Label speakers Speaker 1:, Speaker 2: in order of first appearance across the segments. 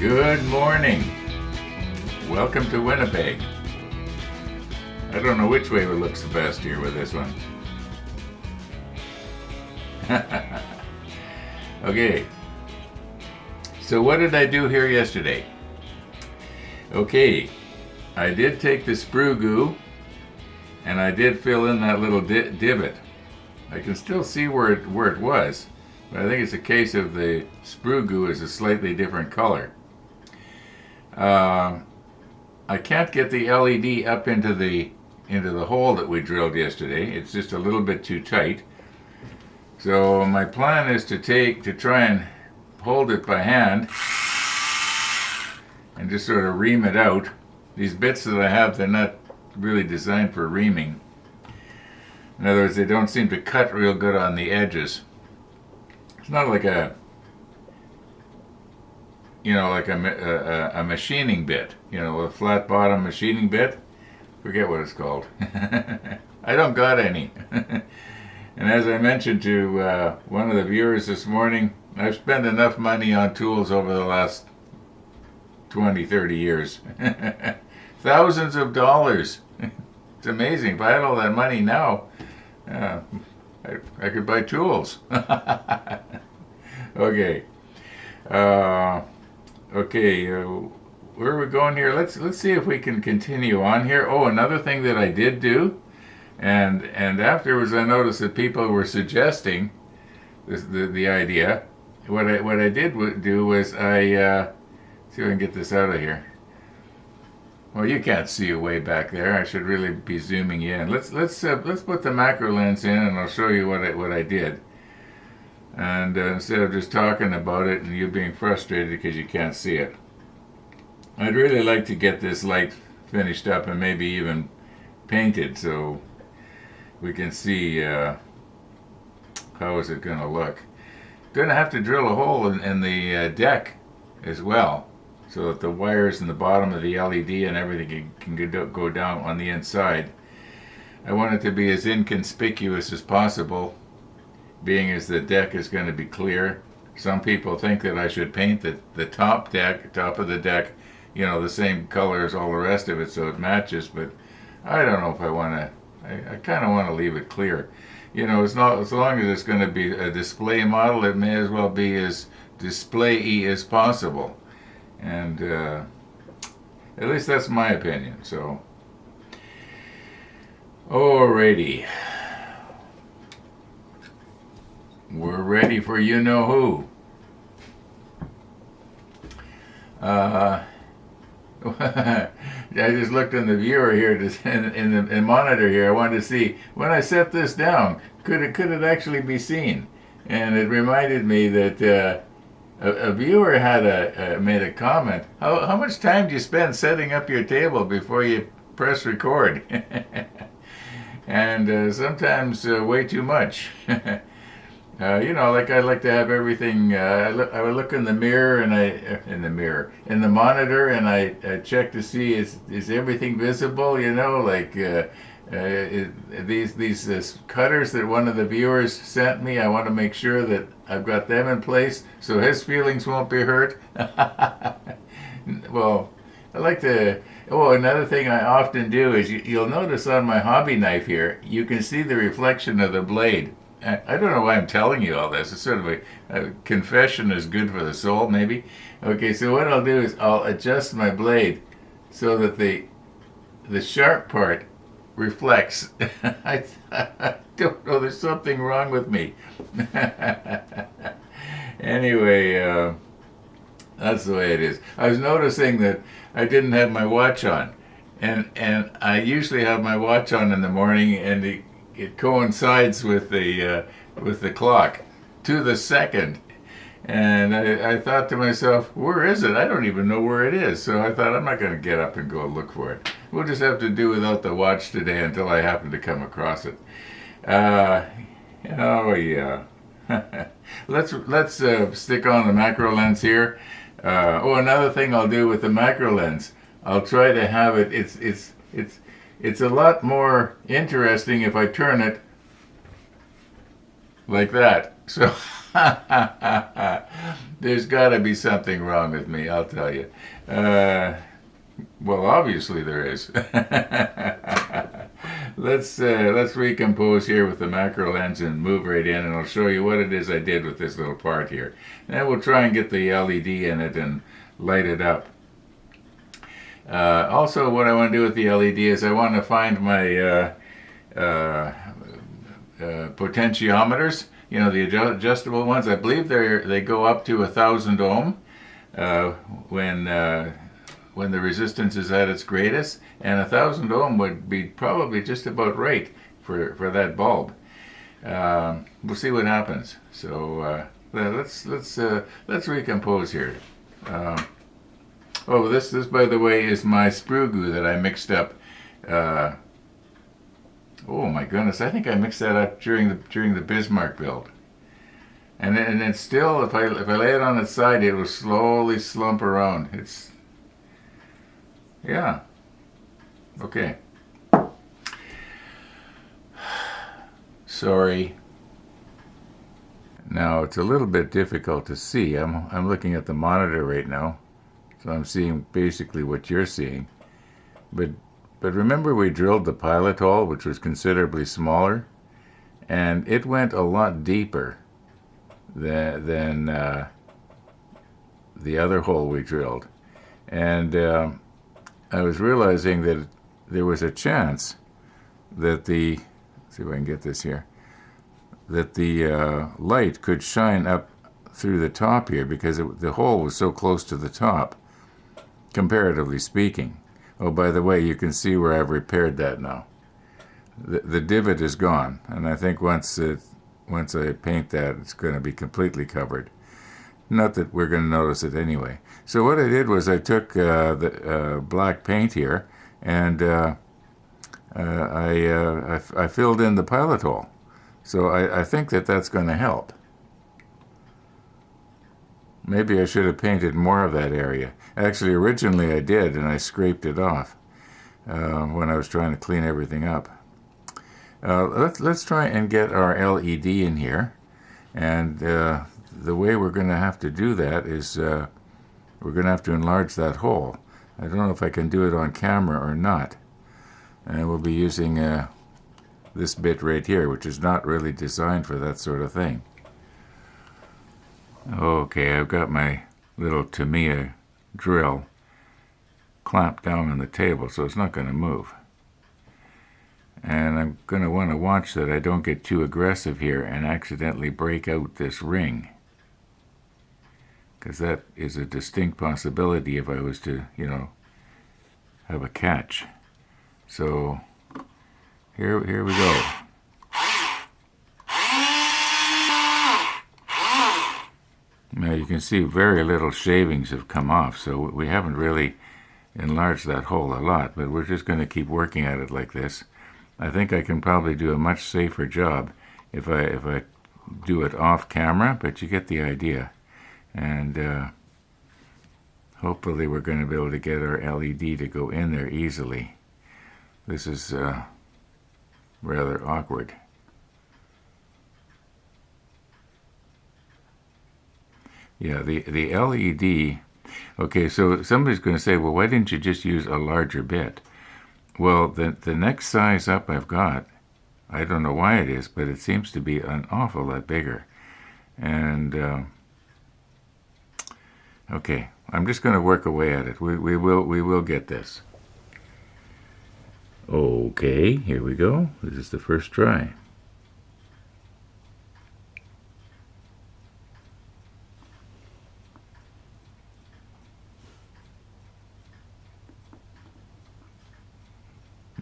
Speaker 1: Good morning. Welcome to Winnipeg. I don't know which way looks the best here with this one. Okay. So what did I do here yesterday? Okay. I did take the sprue goo and I did fill in that little divot. I can still see where it was, but I think it's a case of the sprue goo is a slightly different color. I can't get the LED up into the hole that we drilled yesterday. It's just a little bit too tight. So my plan is to try and hold it by hand and just sort of ream it out. These bits that I have, they're not really designed for reaming. In other words, they don't seem to cut real good on the edges. It's not like a machining bit, a flat bottom machining bit. Forget what it's called. I don't got any. And as I mentioned to one of the viewers this morning, I've spent enough money on tools over the last 20, 30 years. Thousands of dollars. It's amazing. If I had all that money now, I could buy tools. Okay. Where are we going here? Let's see if we can continue on here. Oh, another thing that I did do, and afterwards I noticed that people were suggesting the idea. What I did do was see if I can get this out of here. Well, you can't see it way back there. I should really be zooming you in. Let's put the macro lens in, and I'll show you what I did. And instead of just talking about it and you being frustrated because you can't see it, I'd really like to get this light finished up and maybe even painted so we can see how is it going to look. Going to have to drill a hole in the deck as well, so that the wires in the bottom of the LED and everything can go down on the inside. I want it to be as inconspicuous as possible, being as the deck is going to be clear. Some people think that I should paint the top of the deck, the same color as all the rest of it so it matches, but I don't know if I want to. I kind of want to leave it clear. As long as it's going to be a display model, it may as well be as display-y as possible. And at least that's my opinion. So, alrighty. We're ready for you-know-who. I just looked in the viewer here, in the monitor here. I wanted to see, when I set this down, could it actually be seen? And it reminded me that a viewer had made a comment. How much time do you spend setting up your table before you press record? And sometimes way too much. Like I like to have everything. I would look in the mirror and in the monitor, and I check to see is everything visible. These cutters that one of the viewers sent me. I want to make sure that I've got them in place so his feelings won't be hurt. Well, I like to. Oh, another thing I often do is you'll notice on my hobby knife here, you can see the reflection of the blade. I don't know why I'm telling you all this. It's sort of a confession is good for the soul, maybe. Okay, so what I'll do is I'll adjust my blade so that the sharp part reflects. I don't know, there's something wrong with me. Anyway, that's the way it is. I was noticing that I didn't have my watch on. And I usually have my watch on in the morning, and it coincides with the clock to the second, and I thought to myself, where is it? I don't even know where it is. So I thought, I'm not going to get up and go look for it. We'll just have to do without the watch today until I happen to come across it. Oh yeah. Let's stick on the macro lens here. Another thing I'll do with the macro lens, I'll try to have it. It's a lot more interesting if I turn it like that. So there's got to be something wrong with me, I'll tell you. Well, obviously there is. Let's recompose here with the macro lens and move right in, and I'll show you what it is I did with this little part here. And then we'll try and get the LED in it and light it up. Also, what I want to do with the LED is I want to find my potentiometers. You know, the adjustable ones. I believe they go up to 1,000 ohm when the resistance is at its greatest, and 1,000 ohm would be probably just about right for that bulb. We'll see what happens. So let's recompose here. Oh, this by the way is my sprue glue that I mixed up. Oh my goodness! I think I mixed that up during the Bismarck build, and it's still, if I lay it on its side, it will slowly slump around. It's, yeah, okay. Sorry. Now it's a little bit difficult to see. I'm looking at the monitor right now, so I'm seeing basically what you're seeing, but remember we drilled the pilot hole, which was considerably smaller, and it went a lot deeper than the other hole we drilled. And I was realizing that there was a chance that let's see if I can get this here, that the light could shine up through the top here because the hole was so close to the top, comparatively speaking. Oh, by the way, you can see where I've repaired that now. The divot is gone, and I think once I paint that, it's going to be completely covered. Not that we're going to notice it anyway. So what I did was I took the black paint here, and I filled in the pilot hole. So I think that's going to help. Maybe I should have painted more of that area. Actually, originally I did, and I scraped it off when I was trying to clean everything up. Let's try and get our LED in here, and the way we're going to have to do that is we're going to have to enlarge that hole. I don't know if I can do it on camera or not, and we'll be using this bit right here, which is not really designed for that sort of thing. Okay, I've got my little Tamiya drill clamped down on the table, so it's not going to move. And I'm going to want to watch that I don't get too aggressive here and accidentally break out this ring, because that is a distinct possibility if I was to, have a catch. So here we go. Now you can see very little shavings have come off, so we haven't really enlarged that hole a lot, but we're just going to keep working at it like this. I think I can probably do a much safer job if I do it off camera, but you get the idea. And hopefully we're going to be able to get our LED to go in there easily. This is rather awkward. Yeah, the LED, okay, so somebody's going to say, well, why didn't you just use a larger bit? Well, the next size up I've got, I don't know why it is, but it seems to be an awful lot bigger. And, okay, I'm just going to work away at it. We will get this. Okay, here we go. This is the first try.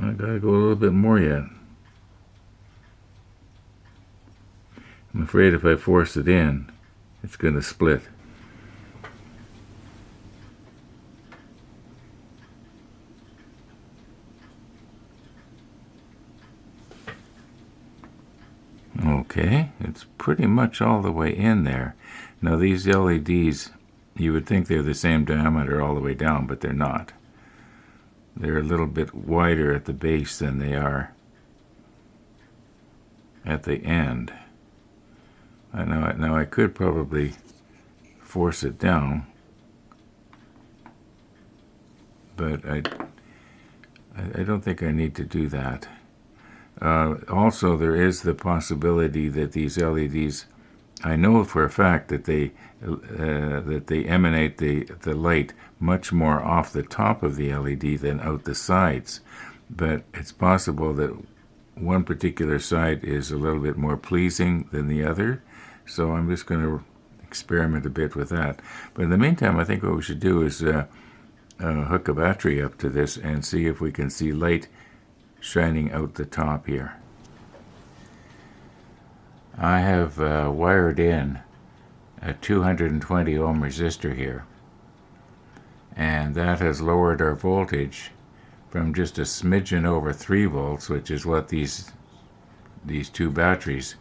Speaker 1: I gotta go a little bit more yet. I'm afraid if I force it in, it's gonna split. Okay, it's pretty much all the way in there. Now these LEDs, you would think they're the same diameter all the way down, but they're not. They're a little bit wider at the base than they are at the end. I know it. Now I could probably force it down, but I don't think I need to do that. Also, there is the possibility that these LEDs, I know for a fact that they emanate the light much more off the top of the LED than out the sides. But it's possible that one particular side is a little bit more pleasing than the other. So I'm just going to experiment a bit with that. But in the meantime, I think what we should do is hook a battery up to this and see if we can see light shining out the top here. I have wired in a 220 ohm resistor here, and that has lowered our voltage from just a smidgen over 3 volts, which is what these two batteries,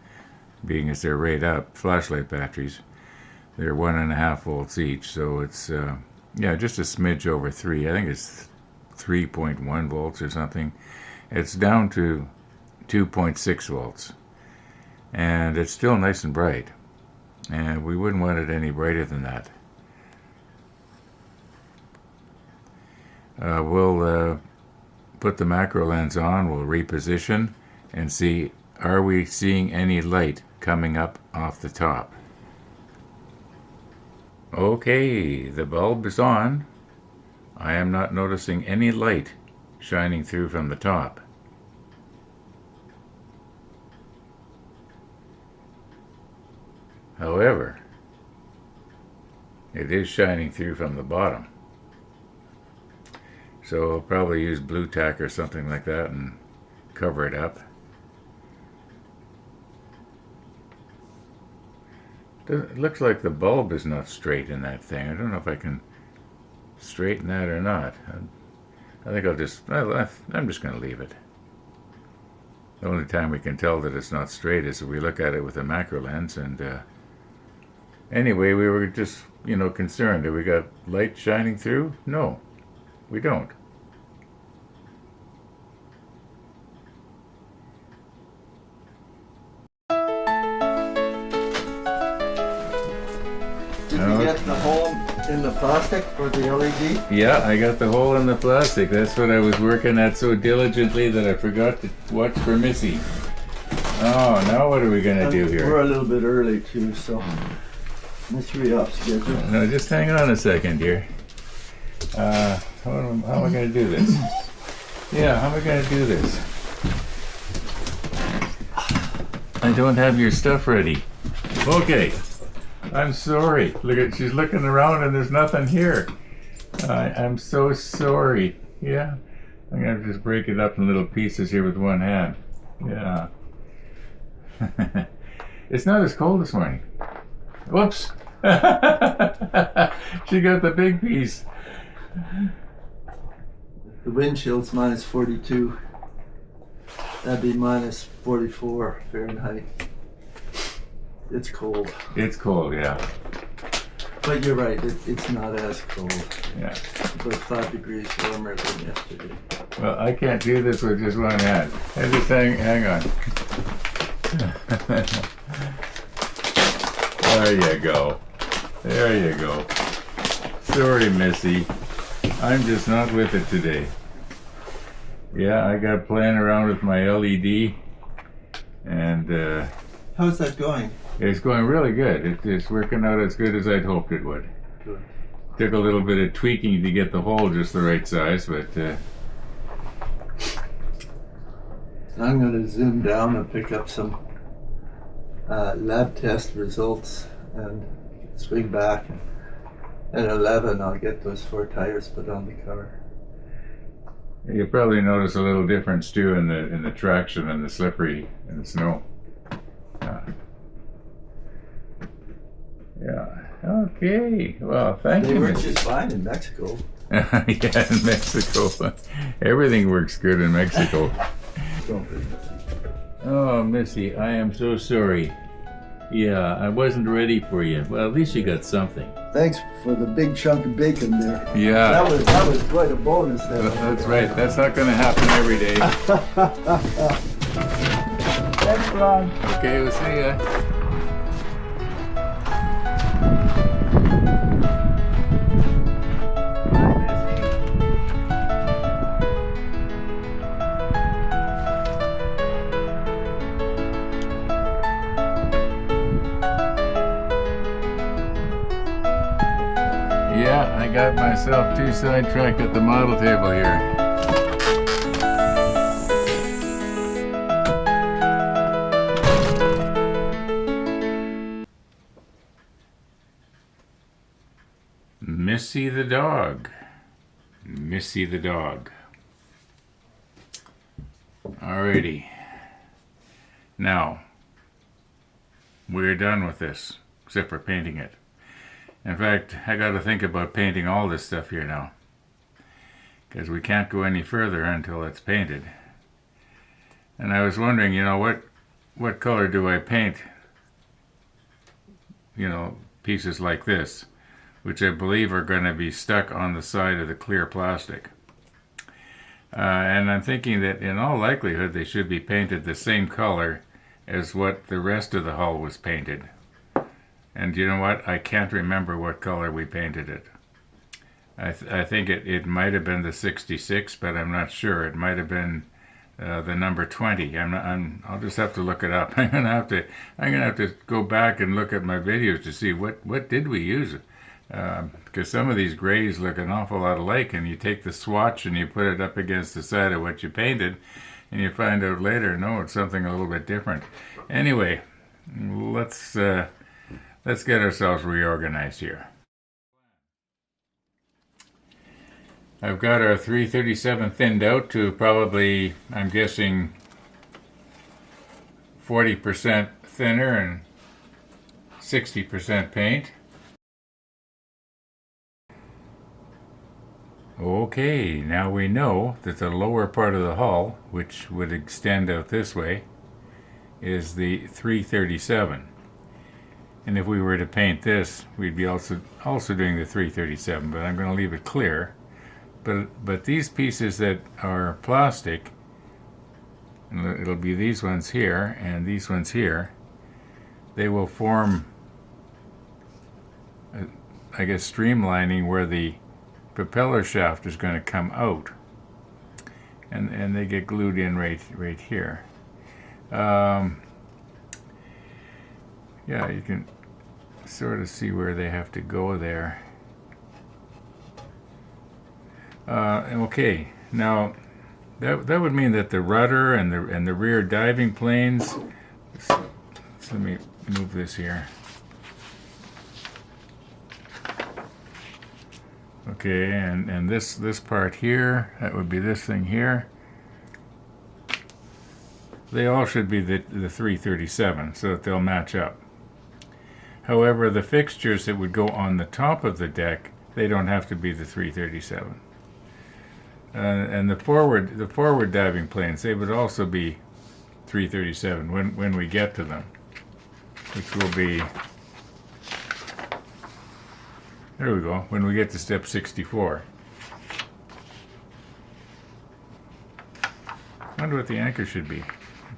Speaker 1: being as they're rayed up, flashlight batteries, they're 1.5 volts each, so it's yeah, just a smidge over 3. I think it's 3.1 volts or something. It's down to 2.6 volts, and it's still nice and bright, and we wouldn't want it any brighter than that. We'll put the macro lens on, we'll reposition and see, are we seeing any light coming up off the top? Okay, the bulb is on. I am not noticing any light shining through from the top. However, it is shining through from the bottom. So I'll probably use blue tack or something like that and cover it up. It looks like the bulb is not straight in that thing. I don't know if I can straighten that or not. I think I'm just going to leave it. The only time we can tell that it's not straight is if we look at it with a macro lens. And anyway, we were just, concerned. Have we got light shining through? No, we don't.
Speaker 2: Did you get the hole in the plastic for the LED?
Speaker 1: Yeah, I got the hole in the plastic. That's what I was working at so diligently that I forgot to watch for Missy. Oh, now what are we going to do here?
Speaker 2: We're a little bit early too, so let's hurry up schedule.
Speaker 1: No, just hang on a second here. How am I going to do this? Yeah, how am I going to do this? I don't have your stuff ready. Okay. I'm sorry. Look at, she's looking around and there's nothing here. I'm so sorry. Yeah. I'm going to just break it up in little pieces here with one hand. Yeah. It's not as cold this morning. Whoops. She got the big piece.
Speaker 2: The wind chill's minus 42. That'd be minus 44 Fahrenheit. It's cold.
Speaker 1: It's cold, yeah.
Speaker 2: But you're right, it's not as cold.
Speaker 1: Yeah.
Speaker 2: About 5 degrees warmer than yesterday.
Speaker 1: Well, I can't do this with just one hand. I just hang on. There you go. There you go. Sorry, Missy. I'm just not with it today. Yeah, I got playing around with my LED, and
Speaker 2: how's that going?
Speaker 1: It's going really good. It's working out as good as I'd hoped it would.
Speaker 2: Good.
Speaker 1: Took a little bit of tweaking to get the hole just the right size, but
Speaker 2: I'm going to zoom down and pick up some lab test results and swing back. At 11, I'll get those 4 tires put on the car.
Speaker 1: you'll probably notice a little difference too in the traction and the slippery and the snow. Yeah. Okay. Well, thank you.
Speaker 2: They work just fine in Mexico.
Speaker 1: Yeah, in Mexico. Everything works good in Mexico.
Speaker 2: Don't be Missy.
Speaker 1: Oh, Missy, I am so sorry. Yeah, I wasn't ready for you. Well, at least you got something.
Speaker 2: Thanks for the big chunk of bacon there.
Speaker 1: Yeah.
Speaker 2: That was quite a bonus there.
Speaker 1: That's right. That's not going to happen every day.
Speaker 2: Thanks, Ron.
Speaker 1: Okay, we'll see ya. Yeah, I got myself too sidetracked at the model table here. Missy the dog. Missy the dog. Alrighty. Now, we're done with this, except for painting it. In fact, I got to think about painting all this stuff here now, because we can't go any further until it's painted. And I was wondering, what color do I paint, pieces like this, which I believe are going to be stuck on the side of the clear plastic. And I'm thinking that in all likelihood they should be painted the same color as what the rest of the hull was painted. And you know what? I can't remember what color we painted it. I think it might have been the 66, but I'm not sure. It might have been the number 20. I'll just have to look it up. I'm gonna have to go back and look at my videos to see what did we use. Because some of these grays look an awful lot alike, and you take the swatch and you put it up against the side of what you painted, and you find out later, no, it's something a little bit different. Anyway, let's get ourselves reorganized here. I've got our 337 thinned out to probably, I'm guessing, 40% thinner and 60% paint. Okay, now we know that the lower part of the hull, which would extend out this way, is the 337. And if we were to paint this, we'd be also doing the 337, but I'm going to leave it clear. But these pieces that are plastic, it'll be these ones here and these ones here, they will form, I guess, streamlining where the propeller shaft is going to come out, and they get glued in right here. Yeah, you can sort of see where they have to go there. Okay, now that would mean that the rudder and the rear diving planes. So let me move this here. Okay, and this part here, that would be this thing here. They all should be the 337, so that they'll match up. However, the fixtures that would go on the top of the deck, they don't have to be the 337. And the forward diving planes, they would also be 337 when we get to them, which will be, there we go, when we get to step 64. I wonder what the anchor should be,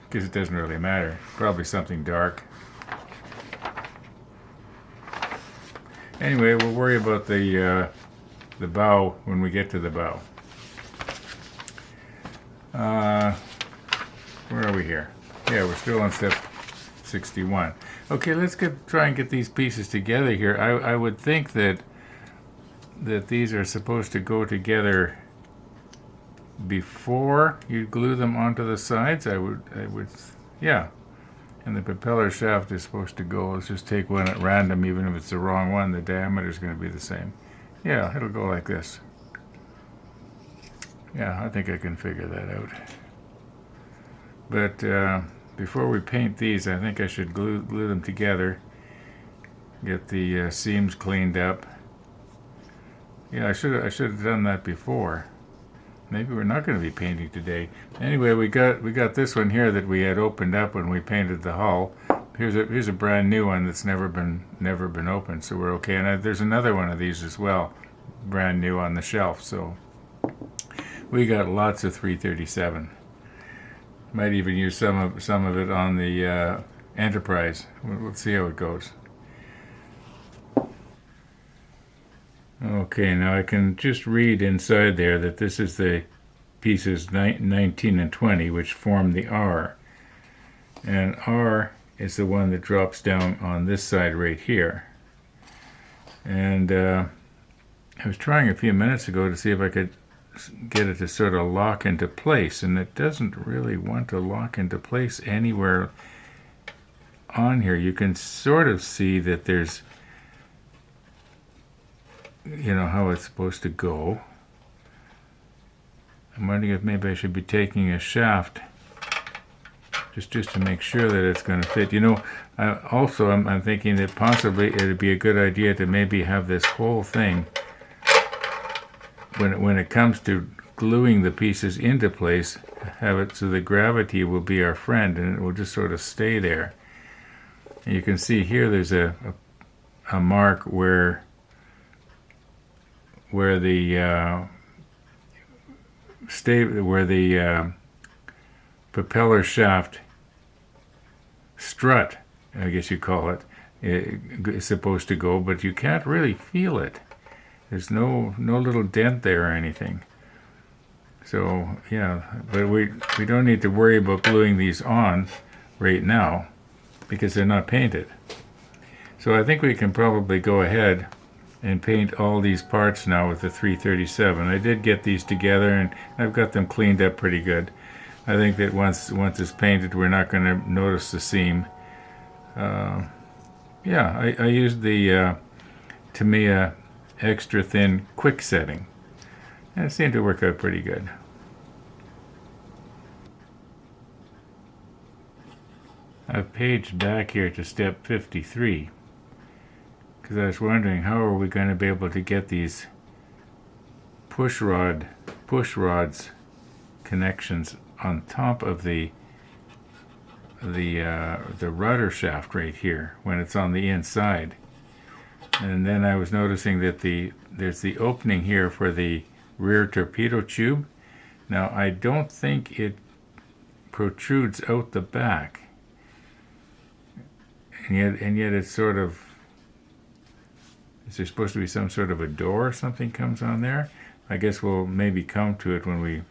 Speaker 1: because it doesn't really matter. Probably something dark. Anyway, we'll worry about the bow when we get to the bow. Where are we here? Yeah, we're still on step 61. Okay, let's try and get these pieces together here. I would think that these are supposed to go together before you glue them onto the sides. I would, yeah. And the propeller shaft is supposed to go, let's just take one at random, even if it's the wrong one, the diameter is going to be the same. Yeah, it'll go like this. Yeah, I think I can figure that out. But before we paint these, I think I should glue them together, get the seams cleaned up. Yeah, I should have done that before. Maybe we're not going to be painting today. Anyway, we got this one here that we had opened up when we painted the hull. Here's a brand new one that's never been opened, so we're okay. And there's another one of these as well, brand new on the shelf. So we got lots of 337. Might even use some of it on the Enterprise. We'll see how it goes. Okay, now I can just read inside there that this is the pieces 19 and 20, which form the R. And R is the one that drops down on this side right here. And I was trying a few minutes ago to see if I could get it to sort of lock into place, and it doesn't really want to lock into place anywhere on here. You can sort of see that there's, you know, how it's supposed to go. I'm wondering if maybe I should be taking a shaft just to make sure that it's going to fit. You know, I'm thinking that possibly it'd be a good idea to maybe have this whole thing, when it comes to gluing the pieces into place, have it so the gravity will be our friend and it will just sort of stay there. And you can see here there's a mark where the propeller shaft strut, I guess you call it, is supposed to go, but you can't really feel it. There's no little dent there or anything. So yeah, but we don't need to worry about gluing these on right now because they're not painted. So I think we can probably go ahead and paint all these parts now with the 337. I did get these together and I've got them cleaned up pretty good. I think that once it's painted, we're not going to notice the seam. Yeah, I used the Tamiya extra thin quick setting, and it seemed to work out pretty good. I've paged back here to step 53 because I was wondering how are we going to be able to get these push rods connections on top of the rudder shaft right here when it's on the inside. And then I was noticing that there's the opening here for the rear torpedo tube. Now I don't think it protrudes out the back, and yet it's sort of, is there supposed to be some sort of a door or something comes on there? I guess we'll maybe come to it when we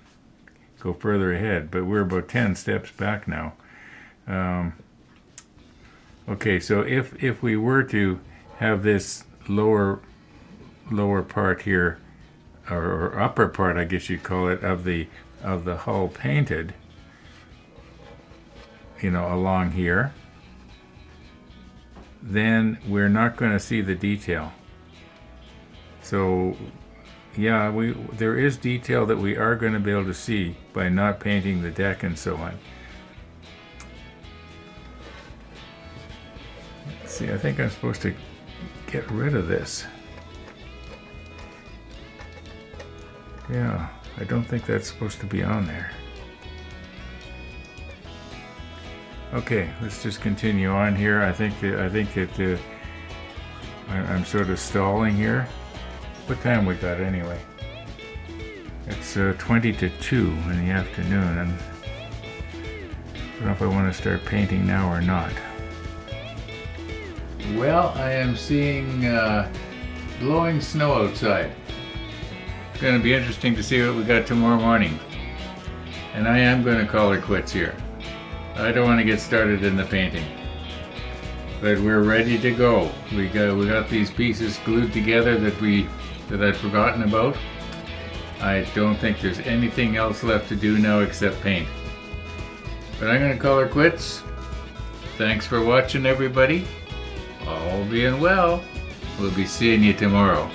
Speaker 1: go further ahead, but we're about 10 steps back now. Okay, so if we were to have this lower part here, or upper part, I guess you'd call it, of the hull painted, you know, along here, then we're not going to see the detail. So yeah, there is detail that we are going to be able to see by not painting the deck and so on. Let's see, I think I'm supposed to get rid of this. Yeah, I don't think that's supposed to be on there. Okay, let's just continue on here. I think that I'm sort of stalling here. What time we got anyway? It's 20 to 2 in the afternoon, and I don't know if I want to start painting now or not.
Speaker 3: Well, I am seeing blowing snow outside.
Speaker 1: It's going to be interesting to see what we got tomorrow morning.
Speaker 3: And I am going to call it quits here. I don't want to get started in the painting. But we're ready to go. We got these pieces glued together that I'd forgotten about. I don't think there's anything else left to do now except paint. But I'm going to call her quits. Thanks for watching, everybody. All being well, we'll be seeing you tomorrow.